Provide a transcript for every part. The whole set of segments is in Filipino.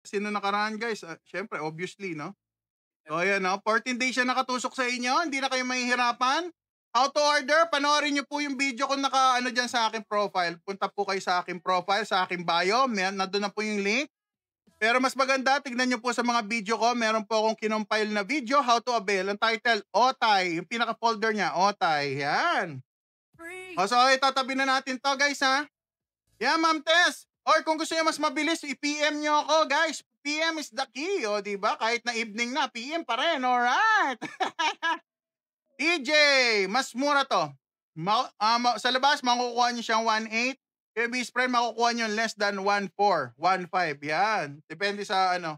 Sino nakaraan guys, syempre obviously 'no. So ayan 'no, 14 days siya nakatusok sa inyo, hindi na kayo mahihirapan. How to order, panoorin niyo po yung video ko naka-ano diyan sa aking profile. Punta po kayo sa aking profile, sa aking bio, nando'n na po yung link. Pero mas maganda, tignan niyo po sa mga video ko, meron po akong kinompile na video, how to avail. Ang title, Otay. Yung pinaka-folder niya, Otay. Yan. O so, itatabi na natin to guys ha. Yan, Ma'am Tess. Or kung gusto niyo mas mabilis, i-PM niyo ako guys. PM is the key. O, diba? Kahit na evening na, PM pa rin. Alright. EJ, mas mura to. Sa labas, makukuha niyo siyang 1.8. Kaya B-spray, makukuha nyo less than 1.4, 1.5. Yan. Depende sa ano.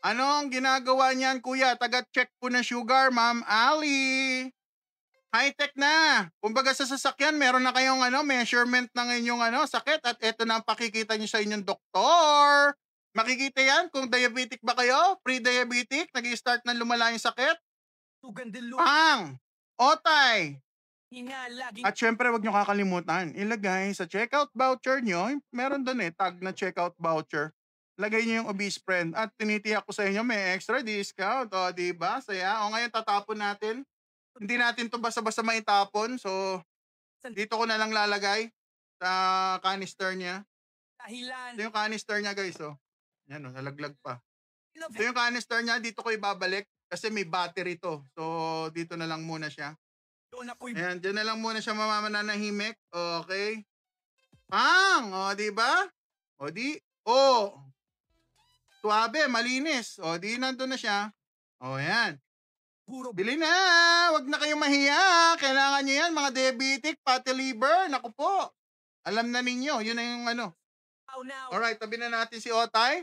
Anong ginagawa niyan, kuya? Taga-check po na sugar, Ma'am Ali. High-tech na. Kumbaga sa sasakyan, meron na kayong measurement ng inyong sakit at ito na ang pakikita niyo sa inyong doktor. Makikita yan kung diabetic ba kayo, pre-diabetic, nag-i-start na lumala yung sakit. Pang! Otay! At syempre, wag nyo kakalimutan, ilagay sa checkout voucher nyo, meron doon tag na checkout voucher. Lagay nyo yung obese friend at tinitiyak ko sa inyo may extra discount. O, diba? Saya. O, ngayon tatapon natin. Hindi natin to basta-basta maitapon. So, dito ko na lang lalagay sa canister niya. Ito yung canister niya, guys. O. Yan, nalaglag pa. Ito yung canister niya. Dito ko ibabalik kasi may battery to. So, dito na lang muna siya. Ayan, dyan na lang muna siya mamamananahimik. Okay. Pang! O, diba? O, di. O. Suabe, malinis. O, di nandun na siya. O, yan. Bili na! Wag na kayong mahiya. Kailangan nyo yan, mga diabetic, fatty liver. Naku po. Alam na ninyo. Yun na yung Alright, tabi na natin si Otay.